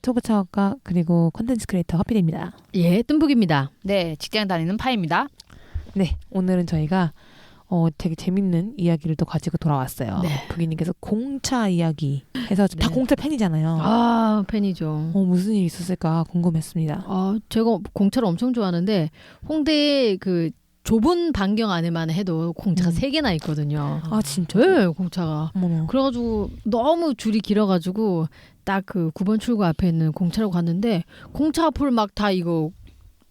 초보 창업가 그리고 컨텐츠 크리에이터 허필입니다. 예, 뜸북입니다. 네, 직장 다니는 파입니다. 네, 오늘은 저희가 되게 재밌는 이야기를 또 가지고 돌아왔어요. 네. 부기님께서 공차 이야기 해서 다 네. 공차 팬이잖아요. 아, 팬이죠. 무슨 일이 있었을까 궁금했습니다. 제가 공차를 엄청 좋아하는데 홍대에 그 좁은 반경 안에만 해도 공차가 3개나 있거든요. 아 진짜? 네, 공차가. 어머나. 그래가지고 너무 줄이 길어가지고 딱 그 9번 출구 앞에 있는 공차로 갔는데 공차 앞을 막 다 이거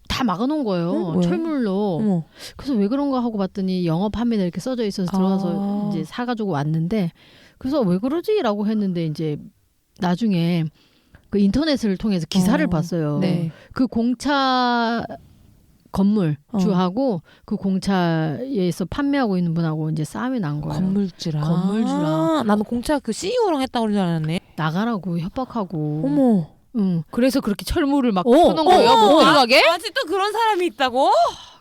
다 막아놓은 거예요. 왜? 철물로. 어머. 그래서 왜 그런가 하고 봤더니 영업 판매다 이렇게 써져 있어서 들어가서 이제 사가지고 왔는데 그래서 왜 그러지라고 했는데 이제 나중에 그 인터넷을 통해서 기사를 봤어요. 네. 그 공차 건물 주하고 그 공차에서 판매하고 있는 분하고 이제 싸움이 난 거예요. 건물주랑. 건물주랑. 나는 공차 그 CEO랑 했다고 그러지 않았네. 나가라고 협박하고. 어머. 응. 그래서 그렇게 철물을 막 어, 펴놓은 거예요? 못 들어가게? 아직도 그런 사람이 있다고?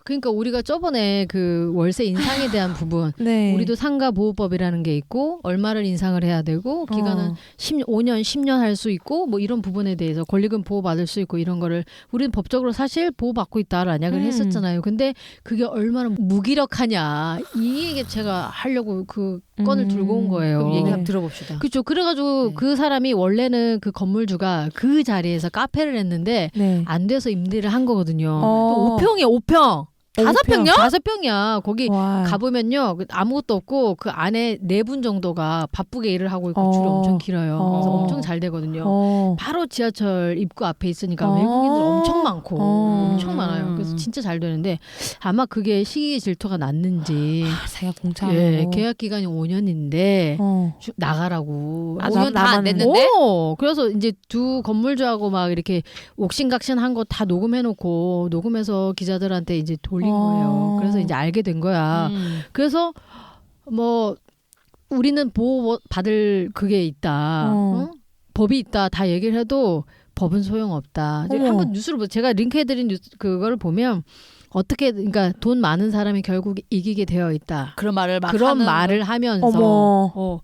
그러니까 우리가 저번에 그 월세 인상에 대한 부분 네. 우리도 상가 보호법이라는 게 있고 얼마를 인상을 해야 되고 기간은 5년 10년 할 수 있고 뭐 이런 부분에 대해서 권리금 보호받을 수 있고 이런 거를 우리는 법적으로 사실 보호받고 있다라는 이야기를 했었잖아요. 근데 그게 얼마나 무기력하냐 이 얘기 제가 하려고 그 건을 들고 온 거예요. 그럼 얘기 네. 한번 들어봅시다. 그렇죠. 그래가지고 네. 그 사람이 원래는 그 건물주가 그 자리에서 카페를 했는데 네. 안 돼서 임대를 한 거거든요. 어. 5평이에요. 5평. 5평요? 5평이야. 거기 와. 가보면요 아무것도 없고 그 안에 4분 정도가 바쁘게 일을 하고 있고 줄이 엄청 길어요. 그래서 엄청 잘 되거든요. 바로 지하철 입구 앞에 있으니까 외국인들 엄청 많고 엄청 많아요. 그래서 진짜 잘 되는데 아마 그게 시기 질투가 났는지 자기가 공차하고. 예, 계약 기간이 5년인데 어. 나가라고. 아, 5년 다 안 나만- 됐는데? 그래서 이제 두 건물주하고 막 이렇게 옥신각신 한 거 다 녹음해놓고 녹음해서 기자들한테 이제 돌린 거예요. 그래서 이제 알게 된 거야. 그래서 뭐 우리는 보호 받을 그게 있다. 어? 법이 있다. 다 얘기를 해도 법은 소용없다. 이제 어머. 한번 뉴스를 제가 링크해드린 뉴스 그거를 보면 어떻게 그러니까 돈 많은 사람이 결국 이기게 되어 있다. 그런 말을 막 그런 하는 말을 하면서 어머.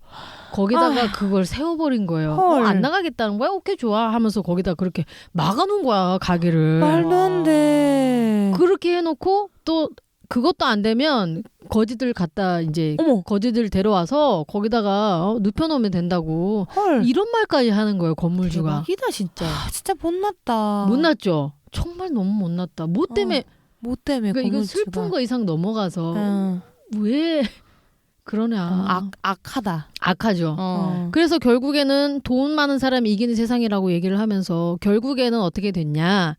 거기다가 그걸 세워버린 거예요. 헐. 안 나가겠다는 거야? 오케이 좋아 하면서 거기다 그렇게 막아놓은 거야 가게를. 말도 안 돼. 그렇게 해놓고 또 그것도 안 되면 거지들 갖다 이제 어머. 거지들 데려와서 거기다가 눕혀놓으면 된다고 헐. 이런 말까지 하는 거예요 건물주가. 대박이다 진짜. 진짜 못났다. 못났죠. 정말 너무 못났다. 뭐 때문에 뭐 때문에 그러니까 이거 건물주가. 슬픈 거 이상 넘어가서 응. 왜 그러냐. 악하다. 악하죠. 어. 그래서 결국에는 돈 많은 사람이 이기는 세상이라고 얘기를 하면서 결국에는 어떻게 됐냐.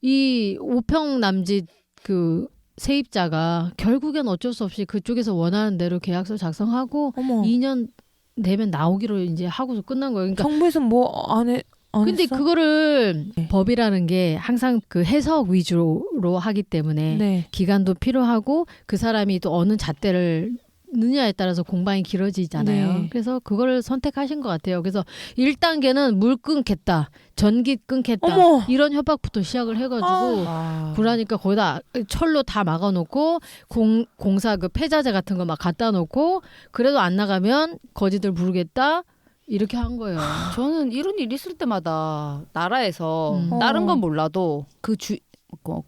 이 5평 남짓 그 세입자가 결국엔 어쩔 수 없이 그쪽에서 원하는 대로 계약서 작성하고 어머. 2년 되면 나오기로 이제 하고서 끝난 거예요. 그러니까 정부에서 뭐 안 해? 안 근데 했어? 그거를 네. 법이라는 게 항상 그 해석 위주로 하기 때문에 네. 기간도 필요하고 그 사람이 또 어느 잣대를 느냐에 따라서 공방이 길어지잖아요. 네. 그래서 그거를 선택하신 것 같아요. 그래서 1단계는 물 끊겠다, 전기 끊겠다 어머. 이런 협박부터 시작을 해가지고 그러니까 거기다 철로 다 막아놓고 공사 그 폐자재 같은 거 막 갖다 놓고 그래도 안 나가면 거지들 부르겠다 이렇게 한 거예요. 저는 이런 일 있을 때마다 나라에서 음. 다른 어. 건 몰라도 그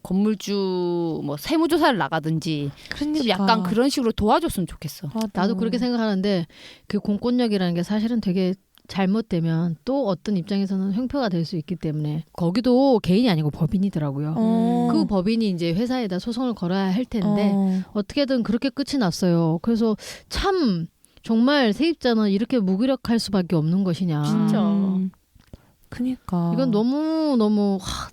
건물주 뭐 세무조사를 나가든지 좀 그러니까. 약간 그런 식으로 도와줬으면 좋겠어. 나도 그렇게 생각하는데 그 공권력이라는 게 사실은 되게 잘못되면 또 어떤 입장에서는 횡표가 될 수 있기 때문에 거기도 개인이 아니고 법인이더라고요. 그 법인이 이제 회사에다 소송을 걸어야 할 텐데 어떻게든 그렇게 끝이 났어요. 그래서 참 정말 세입자는 이렇게 무기력할 수밖에 없는 것이냐. 진짜. 그니까. 이건 너무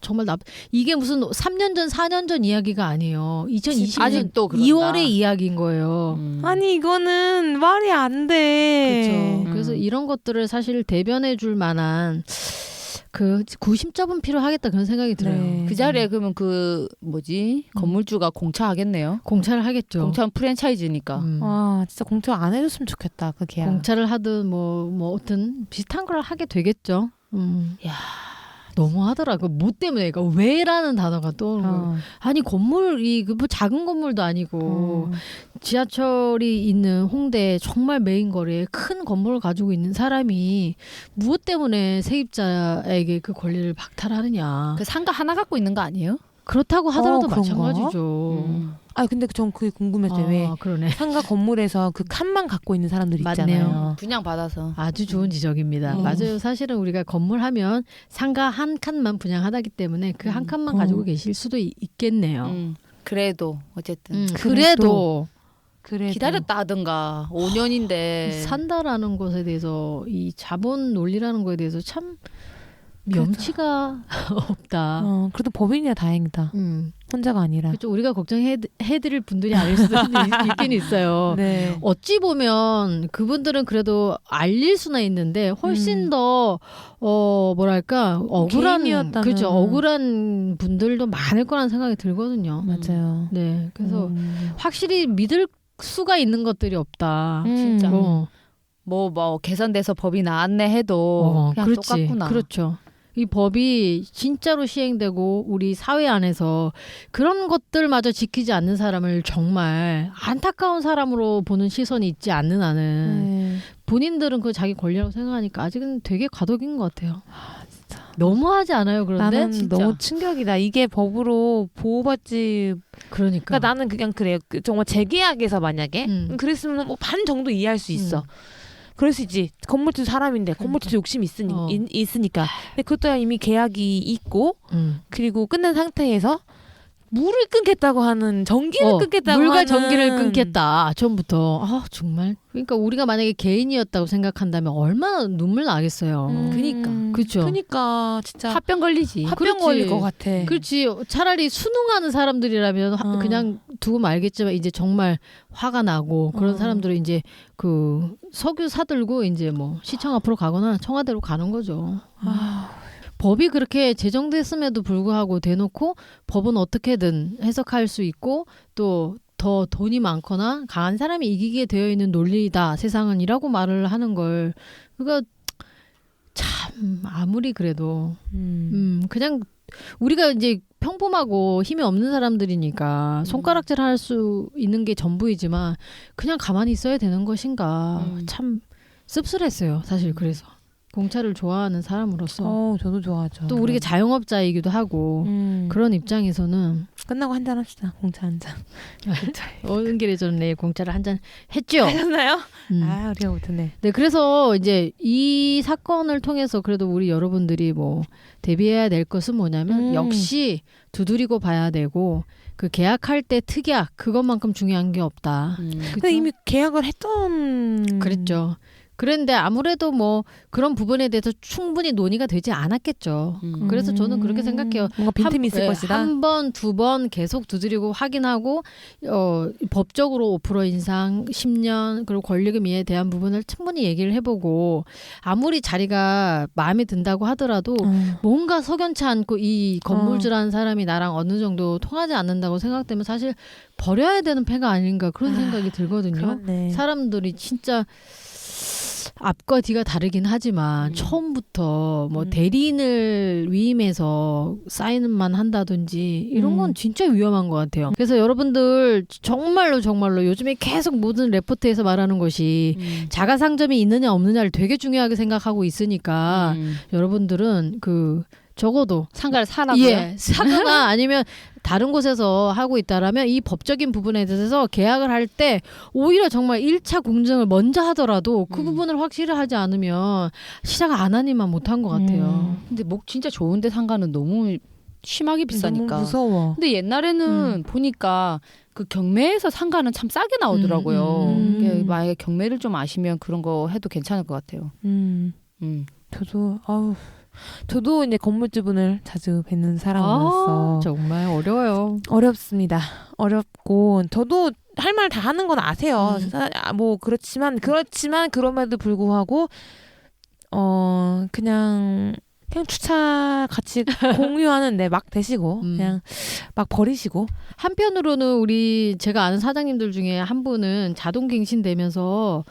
정말 이게 무슨 3년 전 4년 전 이야기가 아니에요. 2020년 아직도 그런다. 2월의 이야기인 거예요. 아니 이거는 말이 안 돼. 그렇죠. 그래서 이런 것들을 사실 대변해 줄 만한 그 구심점은 필요하겠다 그런 생각이 들어요. 네. 그 자리에 그러면 그 뭐지 건물주가 공차하겠네요. 공차를 하겠죠. 공차는 프랜차이즈니까. 와 진짜 공차 안 해줬으면 좋겠다 그 계약. 공차를 하든 뭐 어떤 비슷한 걸 하게 되겠죠. 야 너무하더라. 그 뭐 때문에 그러니까 왜라는 단어가 떠오르는 거예요. 아니 건물이 그 뭐 작은 건물도 아니고 지하철이 있는 홍대 정말 메인 거리에 큰 건물을 가지고 있는 사람이 무엇 때문에 세입자에게 그 권리를 박탈하느냐. 그 상가 하나 갖고 있는 거 아니에요? 그렇다고 하더라도 그런가? 마찬가지죠. 아 근데 전 그게 궁금했어요. 왜 그러네. 상가 건물에서 그 칸만 갖고 있는 사람들이 맞네요. 있잖아요. 분양 받아서. 아주 좋은 지적입니다. 맞아요. 사실은 우리가 건물 하면 상가 한 칸만 분양하다기 때문에 그 한 칸만 가지고 계실 수도 있겠네요. 그래도 어쨌든 그래도 기다렸다 하든가 5년인데 산다라는 것에 대해서 이 자본 논리라는 거에 대해서 참 명치가 없다. 그래도 법인이야 다행이다. 혼자가 아니라. 그렇죠. 우리가 걱정해드릴 분들이 아닐 수도 있긴 있어요. 네. 어찌 보면 그분들은 그래도 알릴 수나 있는데 훨씬 더 뭐랄까 억울한 개인이었다면. 그렇죠. 억울한 분들도 많을 거라는 생각이 들거든요. 맞아요. 네, 그래서 확실히 믿을 수가 있는 것들이 없다. 진짜. 어. 뭐 개선돼서 법이 나왔네 해도 그냥 그렇지. 똑같구나. 그렇죠. 이 법이 진짜로 시행되고 우리 사회 안에서 그런 것들마저 지키지 않는 사람을 정말 안타까운 사람으로 보는 시선이 있지 않는 한은 본인들은 그 자기 권리라고 생각하니까 아직은 되게 과도기인 것 같아요. 진짜. 너무하지 않아요? 그런데 나는 진짜. 너무 충격이다. 이게 법으로 보호받지. 그러니까 나는 그냥 그래요. 정말 재계약에서 만약에 그랬으면 뭐 반 정도 이해할 수 있어. 그럴 수 있지. 건물주도 사람인데 건물주도 욕심이 있으니까. 근데 그것도 이미 계약이 있고 그리고 끝난 상태에서 물을 끊겠다고 하는 전기를 끊겠다고 물과 하는 전기를 끊겠다. 처음부터. 아 정말. 그러니까 우리가 만약에 개인이었다고 생각한다면 얼마나 눈물 나겠어요. 그니까. 그렇죠. 그러니까 진짜 합병 걸리지. 합병 걸릴 것 같아. 그렇지. 차라리 수능하는 사람들이라면 그냥 두고 말겠지만 이제 정말 화가 나고 그런 사람들은 이제 그 석유 사들고 이제 뭐 시청 앞으로 가거나 청와대로 가는 거죠. 법이 그렇게 제정됐음에도 불구하고 대놓고 법은 어떻게든 해석할 수 있고 또 더 돈이 많거나 강한 사람이 이기게 되어 있는 논리다 세상은이라고 말을 하는 걸 그러니까 참 아무리 그래도 그냥 우리가 이제 평범하고 힘이 없는 사람들이니까 손가락질 할 수 있는 게 전부이지만 그냥 가만히 있어야 되는 것인가 참 씁쓸했어요 사실. 그래서 공차를 좋아하는 사람으로서 저도 좋아하죠. 또 우리가 자영업자이기도 하고 그런 입장에서는 끝나고 한잔 합시다. 공차 한 잔. 오는 길에 저는 내일 공짜를 한 잔 했죠. 하셨나요? 우리가 못했네. 네, 그래서 이제 이 사건을 통해서 그래도 우리 여러분들이 뭐 대비해야 될 것은 뭐냐면 역시 두드리고 봐야 되고 그 계약할 때 특약 그것만큼 중요한 게 없다. 근데 이미 계약을 했던. 그랬죠. 그런데 아무래도 뭐 그런 부분에 대해서 충분히 논의가 되지 않았겠죠. 그래서 저는 그렇게 생각해요. 뭔가 빈틈이 있을 것이다. 한 번, 두 번 계속 두드리고 확인하고 법적으로 5% 인상, 10년 그리고 권리금에 대한 부분을 충분히 얘기를 해보고 아무리 자리가 마음에 든다고 하더라도 뭔가 석연치 않고 이 건물주라는 사람이 나랑 어느 정도 통하지 않는다고 생각되면 사실 버려야 되는 패가 아닌가 그런 생각이 들거든요. 그렇네. 사람들이 진짜 앞과 뒤가 다르긴 하지만 처음부터 뭐 대리인을 위임해서 사인만 한다든지 이런 건 진짜 위험한 것 같아요. 그래서 여러분들 정말로 요즘에 계속 모든 레포트에서 말하는 것이 자가 상점이 있느냐 없느냐를 되게 중요하게 생각하고 있으니까 여러분들은 그 적어도 상가를 사라고요? 예, 사거나 아니면 다른 곳에서 하고 있다라면 이 법적인 부분에 대해서 계약을 할 때 오히려 정말 1차 공증을 먼저 하더라도 그 부분을 확실히 하지 않으면 시작 안 하니만 못한 것 같아요. 근데 목 진짜 좋은데 상가는 너무 심하게 비싸니까. 너무 무서워. 근데 옛날에는 보니까 그 경매에서 상가는 참 싸게 나오더라고요. 이게 만약에 경매를 좀 아시면 그런 거 해도 괜찮을 것 같아요. 저도 이제 건물주분을 자주 뵙는 사람으로서 정말 어려워요. 어렵습니다. 어렵고 저도 할 말 다 하는 건 아세요. 뭐 그렇지만 그럼에도 불구하고 그냥 주차 같이 공유하는데 막 대시고 그냥 막 버리시고. 한편으로는 제가 아는 사장님들 중에 한 분은 자동 갱신되면서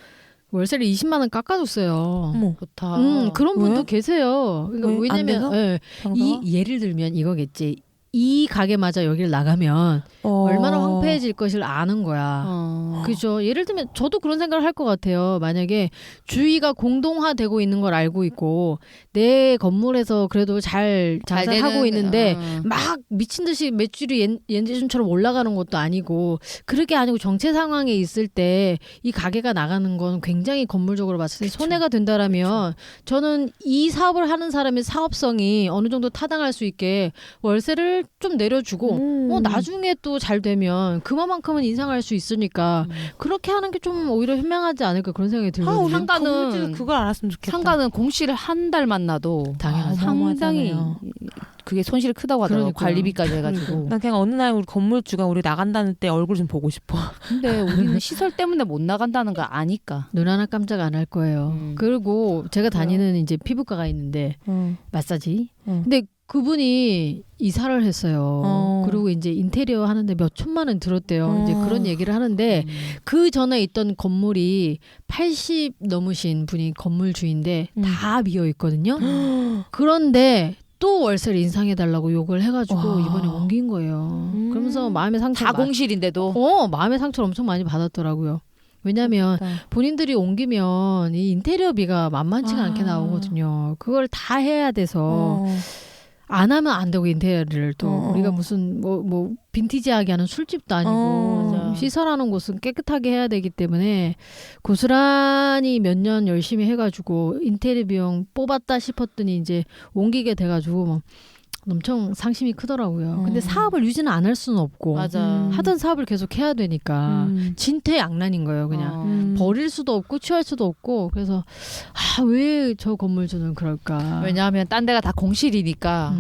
월세를 20만 원 깎아줬어요. 어머. 좋다. 그런 분도 왜요? 계세요. 그러니까 왜? 안 왜냐면 돼서? 예, 예를 들면 이거겠지. 이 가게마저 여기를 나가면 얼마나 황폐해질 것을 아는 거야. 그죠? 예를 들면 저도 그런 생각을 할 것 같아요. 만약에 주위가 공동화되고 있는 걸 알고 있고 내 건물에서 그래도 잘 장사를 하고 있는데 막 미친 듯이 매출이 예전처럼 올라가는 것도 아니고 그렇게 아니고 정체 상황에 있을 때 이 가게가 나가는 건 굉장히 건물적으로 봤을 때 손해가 된다라면 저는 이 사업을 하는 사람의 사업성이 어느 정도 타당할 수 있게 월세를 좀 내려주고 나중에 또 잘 되면 그만큼은 인상할 수 있으니까 그렇게 하는 게 좀 오히려 현명하지 않을까 그런 생각이 들거든요. 상가는 그걸 알았으면 좋겠다. 상가는 공시를 한 달만 나도 당연하죠. 상당히 그게 손실이 크다고 하더라고요. 그러니까요. 관리비까지 해가지고. 난 그냥 어느 날 우리 건물주가 우리 나간다는 때 얼굴 좀 보고 싶어. 근데 우리는 시설 때문에 못 나간다는 걸 아니까. 눈 하나 깜짝 안 할 거예요. 그리고 제가 다니는 이제 피부과가 있는데 마사지. 근데 그분이 이사를 했어요. 그리고 이제 인테리어 하는데 몇 천만 원 들었대요. 이제 그런 얘기를 하는데 그 전에 있던 건물이 80 넘으신 분이 건물주인데 다 비어 있거든요. 그런데 또 월세를 인상해달라고 욕을 해가지고 이번에 옮긴 거예요. 그러면서 마음의 상처 다 공실인데도. 마음의 상처를 엄청 많이 받았더라고요. 왜냐하면 본인들이 옮기면 이 인테리어비가 만만치가 않게 나오거든요. 그걸 다 해야 돼서 안 하면 안 되고 인테리어를 또 우리가 무슨 뭐 빈티지하게 하는 술집도 아니고 시설하는 곳은 깨끗하게 해야 되기 때문에 고스란히 몇 년 열심히 해가지고 인테리어 비용 뽑았다 싶었더니 이제 옮기게 돼가지고 뭐 엄청 상심이 크더라고요. 근데 사업을 유지는 안 할 수는 없고 맞아. 하던 사업을 계속 해야 되니까 진퇴양난인 거예요. 그냥 버릴 수도 없고 취할 수도 없고 그래서 왜 저 건물주는 그럴까. 왜냐하면 딴 데가 다 공실이니까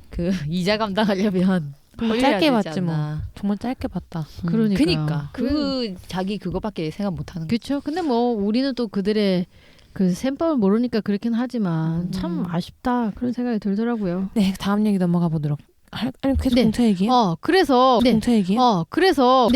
그 이자 감당하려면 짧게 봤지 뭐. 정말 짧게 봤다. 그러니까 그 자기 그거밖에 생각 못하는 거죠. 그렇죠. 근데 뭐 우리는 또 그들의 그 셈법을 모르니까 그렇긴 하지만 참 아쉽다 그런 생각이 들더라고요. 네, 다음 얘기 넘어가 보도록. 아니 계속 네. 공차 얘기요? 그래서 공차 얘기요? 그래서